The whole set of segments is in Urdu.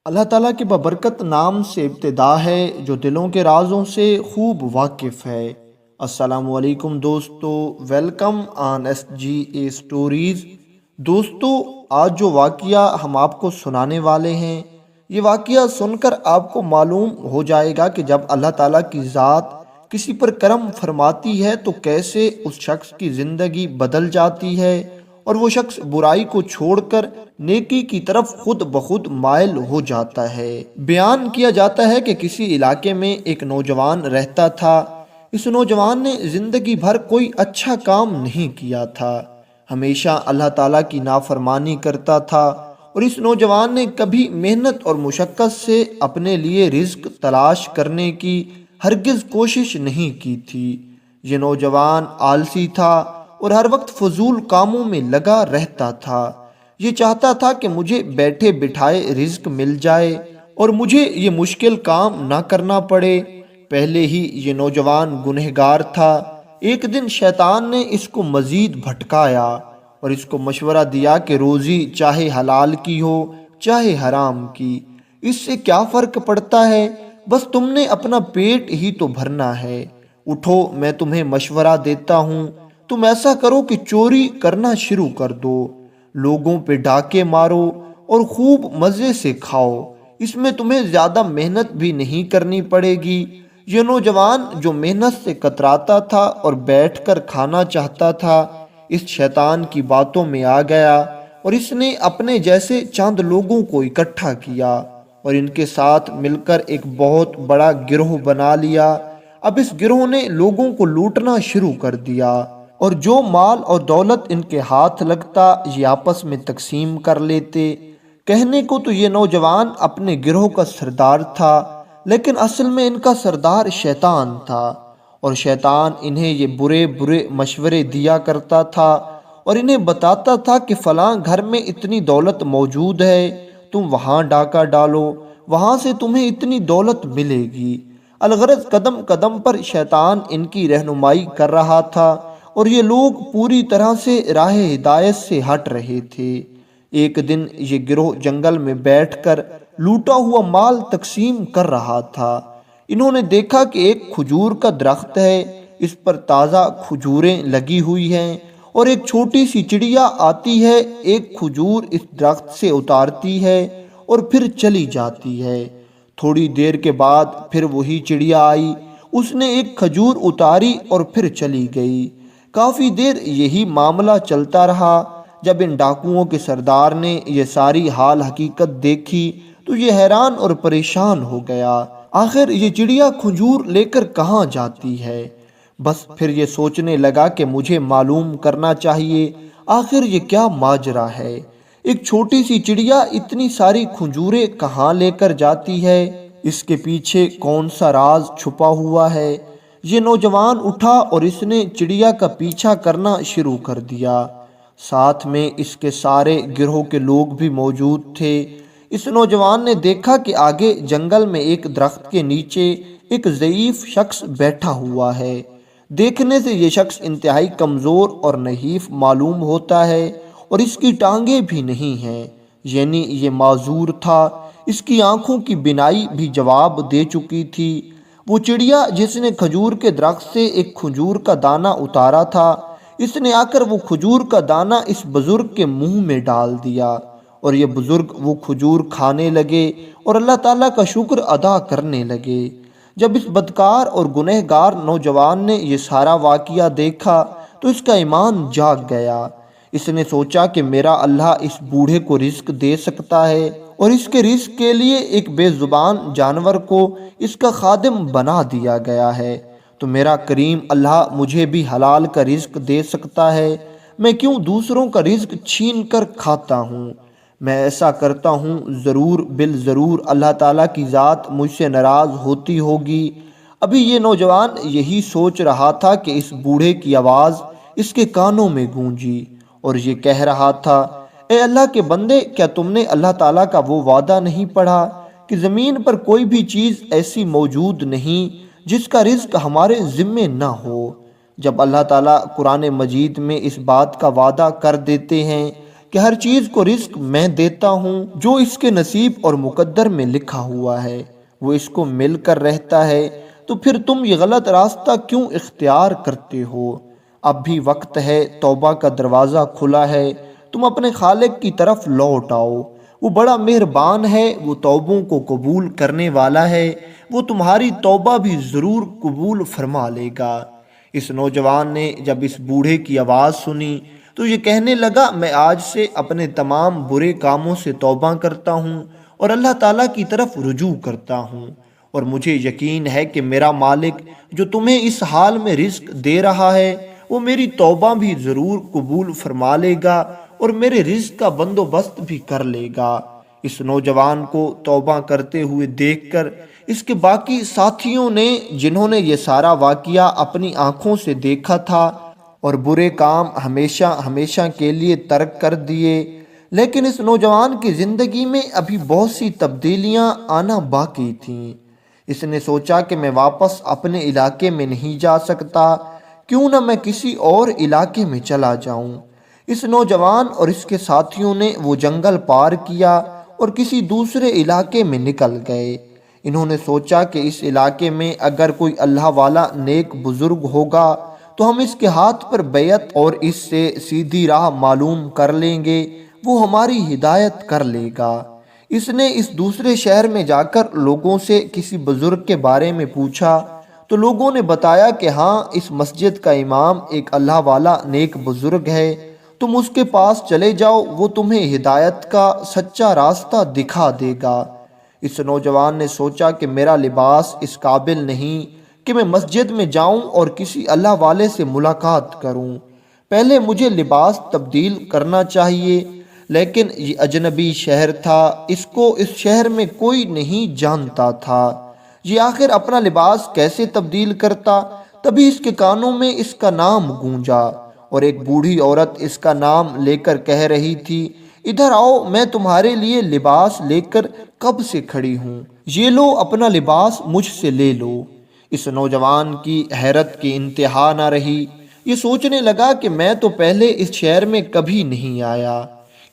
اللہ تعالیٰ کے بابرکت نام سے ابتدا ہے جو دلوں کے رازوں سے خوب واقف ہے۔ السلام علیکم دوستو، welcome on S G A stories. دوستو، آج جو واقعہ ہم آپ کو سنانے والے ہیں، یہ واقعہ سن کر آپ کو معلوم ہو جائے گا کہ جب اللہ تعالیٰ کی ذات کسی پر کرم فرماتی ہے تو کیسے اس شخص کی زندگی بدل جاتی ہے اور وہ شخص برائی کو چھوڑ کر نیکی کی طرف خود بخود مائل ہو جاتا ہے۔ بیان کیا جاتا ہے کہ کسی علاقے میں ایک نوجوان رہتا تھا۔ اس نوجوان نے زندگی بھر کوئی اچھا کام نہیں کیا تھا، ہمیشہ اللہ تعالیٰ کی نافرمانی کرتا تھا، اور اس نوجوان نے کبھی محنت اور مشقت سے اپنے لیے رزق تلاش کرنے کی ہرگز کوشش نہیں کی تھی۔ یہ نوجوان آلسی تھا اور ہر وقت فضول کاموں میں لگا رہتا تھا۔ یہ چاہتا تھا کہ مجھے بیٹھے بٹھائے رزق مل جائے اور مجھے یہ مشکل کام نہ کرنا پڑے۔ پہلے ہی یہ نوجوان گنہگار تھا۔ ایک دن شیطان نے اس کو مزید بھٹکایا اور اس کو مشورہ دیا کہ روزی چاہے حلال کی ہو چاہے حرام کی، اس سے کیا فرق پڑتا ہے، بس تم نے اپنا پیٹ ہی تو بھرنا ہے۔ اٹھو، میں تمہیں مشورہ دیتا ہوں، تم ایسا کرو کہ چوری کرنا شروع کر دو، لوگوں پہ ڈاکے مارو اور خوب مزے سے کھاؤ، اس میں تمہیں زیادہ محنت بھی نہیں کرنی پڑے گی۔ یہ نوجوان جو محنت سے کتراتا تھا اور بیٹھ کر کھانا چاہتا تھا، اس شیطان کی باتوں میں آ گیا اور اس نے اپنے جیسے چند لوگوں کو اکٹھا کیا اور ان کے ساتھ مل کر ایک بہت بڑا گروہ بنا لیا۔ اب اس گروہ نے لوگوں کو لوٹنا شروع کر دیا اور جو مال اور دولت ان کے ہاتھ لگتا یہ آپس میں تقسیم کر لیتے۔ کہنے کو تو یہ نوجوان اپنے گروہ کا سردار تھا، لیکن اصل میں ان کا سردار شیطان تھا، اور شیطان انہیں یہ برے برے مشورے دیا کرتا تھا اور انہیں بتاتا تھا کہ فلاں گھر میں اتنی دولت موجود ہے، تم وہاں ڈاکہ ڈالو، وہاں سے تمہیں اتنی دولت ملے گی۔ الغرض قدم قدم پر شیطان ان کی رہنمائی کر رہا تھا اور یہ لوگ پوری طرح سے راہ ہدایت سے ہٹ رہے تھے۔ ایک دن یہ گروہ جنگل میں بیٹھ کر لوٹا ہوا مال تقسیم کر رہا تھا۔ انہوں نے دیکھا کہ ایک کھجور کا درخت ہے، اس پر تازہ کھجوریں لگی ہوئی ہیں، اور ایک چھوٹی سی چڑیا آتی ہے، ایک کھجور اس درخت سے اتارتی ہے اور پھر چلی جاتی ہے۔ تھوڑی دیر کے بعد پھر وہی چڑیا آئی، اس نے ایک کھجور اتاری اور پھر چلی گئی۔ کافی دیر یہی معاملہ چلتا رہا۔ جب ان ڈاکوؤں کے سردار نے یہ ساری حال حقیقت دیکھی تو یہ حیران اور پریشان ہو گیا۔ آخر یہ چڑیا کھجور لے کر کہاں جاتی ہے؟ بس پھر یہ سوچنے لگا کہ مجھے معلوم کرنا چاہیے آخر یہ کیا ماجرا ہے، ایک چھوٹی سی چڑیا اتنی ساری کھجوریں کہاں لے کر جاتی ہے، اس کے پیچھے کون سا راز چھپا ہوا ہے۔ یہ نوجوان اٹھا اور اس نے چڑیا کا پیچھا کرنا شروع کر دیا۔ ساتھ میں اس کے سارے گروہ کے لوگ بھی موجود تھے۔ اس نوجوان نے دیکھا کہ آگے جنگل میں ایک درخت کے نیچے ایک ضعیف شخص بیٹھا ہوا ہے۔ دیکھنے سے یہ شخص انتہائی کمزور اور نحیف معلوم ہوتا ہے اور اس کی ٹانگیں بھی نہیں ہیں، یعنی یہ معذور تھا۔ اس کی آنکھوں کی بینائی بھی جواب دے چکی تھی۔ وہ چڑیا جس نے کھجور کے درخت سے ایک کھجور کا دانہ اتارا تھا، اس نے آ کر وہ کھجور کا دانہ اس بزرگ کے منہ میں ڈال دیا اور یہ بزرگ وہ کھجور کھانے لگے اور اللہ تعالیٰ کا شکر ادا کرنے لگے۔ جب اس بدکار اور گنہگار نوجوان نے یہ سارا واقعہ دیکھا تو اس کا ایمان جاگ گیا۔ اس نے سوچا کہ میرا اللہ اس بوڑھے کو رزق دے سکتا ہے اور اس کے رزق کے لیے ایک بے زبان جانور کو اس کا خادم بنا دیا گیا ہے، تو میرا کریم اللہ مجھے بھی حلال کا رزق دے سکتا ہے، میں کیوں دوسروں کا رزق چھین کر کھاتا ہوں؟ میں ایسا کرتا ہوں ضرور بالضرور اللہ تعالیٰ کی ذات مجھ سے ناراض ہوتی ہوگی۔ ابھی یہ نوجوان یہی سوچ رہا تھا کہ اس بوڑھے کی آواز اس کے کانوں میں گونجی اور یہ کہہ رہا تھا، اے اللہ کے بندے، کیا تم نے اللہ تعالیٰ کا وہ وعدہ نہیں پڑھا کہ زمین پر کوئی بھی چیز ایسی موجود نہیں جس کا رزق ہمارے ذمے نہ ہو؟ جب اللہ تعالیٰ قرآن مجید میں اس بات کا وعدہ کر دیتے ہیں کہ ہر چیز کو رزق میں دیتا ہوں، جو اس کے نصیب اور مقدر میں لکھا ہوا ہے وہ اس کو مل کر رہتا ہے، تو پھر تم یہ غلط راستہ کیوں اختیار کرتے ہو؟ اب بھی وقت ہے، توبہ کا دروازہ کھلا ہے، تم اپنے خالق کی طرف لوٹ آؤ۔ وہ بڑا مہربان ہے، وہ توبوں کو قبول کرنے والا ہے، وہ تمہاری توبہ بھی ضرور قبول فرما لے گا۔ اس نوجوان نے جب اس بوڑھے کی آواز سنی تو یہ کہنے لگا، میں آج سے اپنے تمام برے کاموں سے توبہ کرتا ہوں اور اللہ تعالیٰ کی طرف رجوع کرتا ہوں، اور مجھے یقین ہے کہ میرا مالک جو تمہیں اس حال میں رزق دے رہا ہے وہ میری توبہ بھی ضرور قبول فرما لے گا اور میرے رزق کا بندوبست بھی کر لے گا۔ اس نوجوان کو توبہ کرتے ہوئے دیکھ کر اس کے باقی ساتھیوں نے، جنہوں نے یہ سارا واقعہ اپنی آنکھوں سے دیکھا تھا اور برے کام ہمیشہ ہمیشہ کے لیے ترک کر دیے، لیکن اس نوجوان کی زندگی میں ابھی بہت سی تبدیلیاں آنا باقی تھیں۔ اس نے سوچا کہ میں واپس اپنے علاقے میں نہیں جا سکتا، کیوں نہ میں کسی اور علاقے میں چلا جاؤں۔ اس نوجوان اور اس کے ساتھیوں نے وہ جنگل پار کیا اور کسی دوسرے علاقے میں نکل گئے۔ انہوں نے سوچا کہ اس علاقے میں اگر کوئی اللہ والا نیک بزرگ ہوگا تو ہم اس کے ہاتھ پر بیعت اور اس سے سیدھی راہ معلوم کر لیں گے، وہ ہماری ہدایت کر لے گا۔ اس نے اس دوسرے شہر میں جا کر لوگوں سے کسی بزرگ کے بارے میں پوچھا تو لوگوں نے بتایا کہ ہاں، اس مسجد کا امام ایک اللہ والا نیک بزرگ ہے، تم اس کے پاس چلے جاؤ، وہ تمہیں ہدایت کا سچا راستہ دکھا دے گا۔ اس نوجوان نے سوچا کہ میرا لباس اس قابل نہیں کہ میں مسجد میں جاؤں اور کسی اللہ والے سے ملاقات کروں، پہلے مجھے لباس تبدیل کرنا چاہیے۔ لیکن یہ اجنبی شہر تھا، اس کو اس شہر میں کوئی نہیں جانتا تھا، یہ آخر اپنا لباس کیسے تبدیل کرتا؟ تبھی اس کے کانوں میں اس کا نام گونجا اور ایک بوڑھی عورت اس کا نام لے کر کہہ رہی تھی، ادھر آؤ، میں تمہارے لیے لباس لے کر کب سے کھڑی ہوں، یہ لو اپنا لباس مجھ سے لے لو۔ اس نوجوان کی حیرت کی انتہا نہ رہی، یہ سوچنے لگا کہ میں تو پہلے اس شہر میں کبھی نہیں آیا،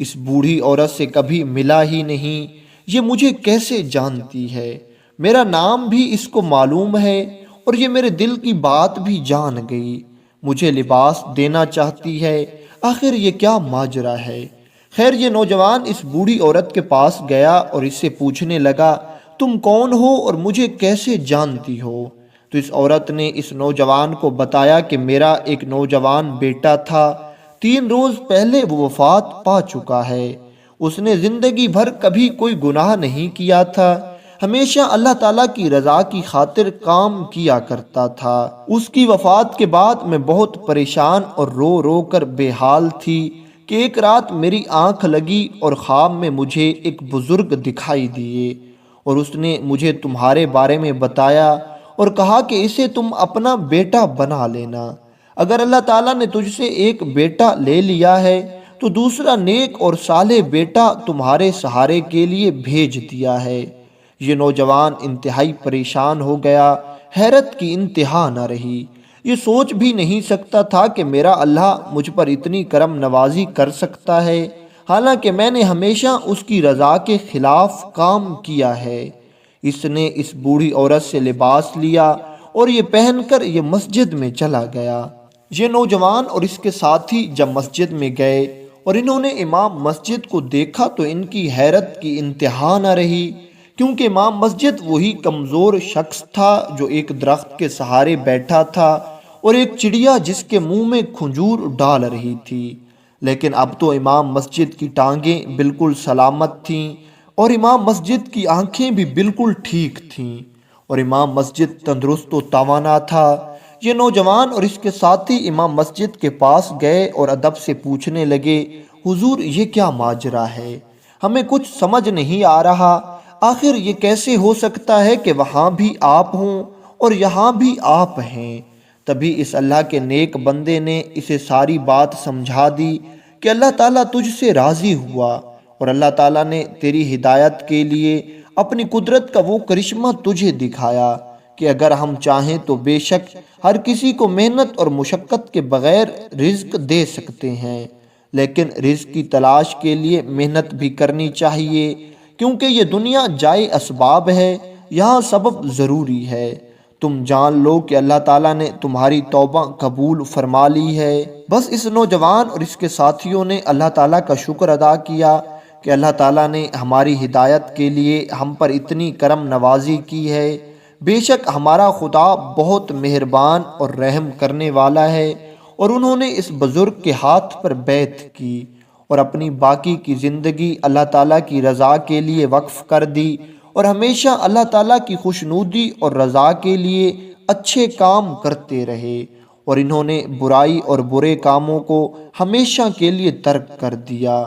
اس بوڑھی عورت سے کبھی ملا ہی نہیں، یہ مجھے کیسے جانتی ہے؟ میرا نام بھی اس کو معلوم ہے اور یہ میرے دل کی بات بھی جان گئی، مجھے لباس دینا چاہتی ہے، آخر یہ کیا ماجرا ہے؟ خیر، یہ نوجوان اس بوڑھی عورت کے پاس گیا اور اس سے پوچھنے لگا، تم کون ہو اور مجھے کیسے جانتی ہو؟ تو اس عورت نے اس نوجوان کو بتایا کہ میرا ایک نوجوان بیٹا تھا، 3 روز پہلے وہ وفات پا چکا ہے، اس نے زندگی بھر کبھی کوئی گناہ نہیں کیا تھا، ہمیشہ اللہ تعالیٰ کی رضا کی خاطر کام کیا کرتا تھا۔ اس کی وفات کے بعد میں بہت پریشان اور رو رو کر بے حال تھی کہ ایک رات میری آنکھ لگی اور خواب میں مجھے ایک بزرگ دکھائی دیے اور اس نے مجھے تمہارے بارے میں بتایا اور کہا کہ اسے تم اپنا بیٹا بنا لینا، اگر اللہ تعالیٰ نے تجھ سے ایک بیٹا لے لیا ہے تو دوسرا نیک اور صالح بیٹا تمہارے سہارے کے لیے بھیج دیا ہے۔ یہ نوجوان انتہائی پریشان ہو گیا، حیرت کی انتہا نہ رہی، یہ سوچ بھی نہیں سکتا تھا کہ میرا اللہ مجھ پر اتنی کرم نوازی کر سکتا ہے، حالانکہ میں نے ہمیشہ اس کی رضا کے خلاف کام کیا ہے۔ اس نے اس بوڑھی عورت سے لباس لیا اور یہ پہن کر یہ مسجد میں چلا گیا۔ یہ نوجوان اور اس کے ساتھی جب مسجد میں گئے اور انہوں نے امام مسجد کو دیکھا تو ان کی حیرت کی انتہا نہ رہی، کیونکہ امام مسجد وہی کمزور شخص تھا جو ایک درخت کے سہارے بیٹھا تھا اور ایک چڑیا جس کے منہ میں کھجور ڈال رہی تھی، لیکن اب تو امام مسجد کی ٹانگیں بالکل سلامت تھیں اور امام مسجد کی آنکھیں بھی بالکل ٹھیک تھیں اور امام مسجد تندرست و توانا تھا۔ یہ نوجوان اور اس کے ساتھی امام مسجد کے پاس گئے اور ادب سے پوچھنے لگے، حضور یہ کیا ماجرا ہے؟ ہمیں کچھ سمجھ نہیں آ رہا، آخر یہ کیسے ہو سکتا ہے کہ وہاں بھی آپ ہوں اور یہاں بھی آپ ہیں؟ تبھی اس اللہ کے نیک بندے نے اسے ساری بات سمجھا دی کہ اللہ تعالیٰ تجھ سے راضی ہوا اور اللہ تعالیٰ نے تیری ہدایت کے لیے اپنی قدرت کا وہ کرشمہ تجھے دکھایا کہ اگر ہم چاہیں تو بے شک ہر کسی کو محنت اور مشقت کے بغیر رزق دے سکتے ہیں، لیکن رزق کی تلاش کے لیے محنت بھی کرنی چاہیے، کیونکہ یہ دنیا جائے اسباب ہے، یہاں سبب ضروری ہے۔ تم جان لو کہ اللہ تعالیٰ نے تمہاری توبہ قبول فرما لی ہے۔ بس اس نوجوان اور اس کے ساتھیوں نے اللہ تعالیٰ کا شکر ادا کیا کہ اللہ تعالیٰ نے ہماری ہدایت کے لیے ہم پر اتنی کرم نوازی کی ہے۔ بے شک ہمارا خدا بہت مہربان اور رحم کرنے والا ہے۔ اور انہوں نے اس بزرگ کے ہاتھ پر بیعت کی اور اپنی باقی کی زندگی اللہ تعالیٰ کی رضا کے لیے وقف کر دی، اور ہمیشہ اللہ تعالیٰ کی خوشنودی اور رضا کے لیے اچھے کام کرتے رہے، اور انہوں نے برائی اور برے کاموں کو ہمیشہ کے لیے ترک کر دیا۔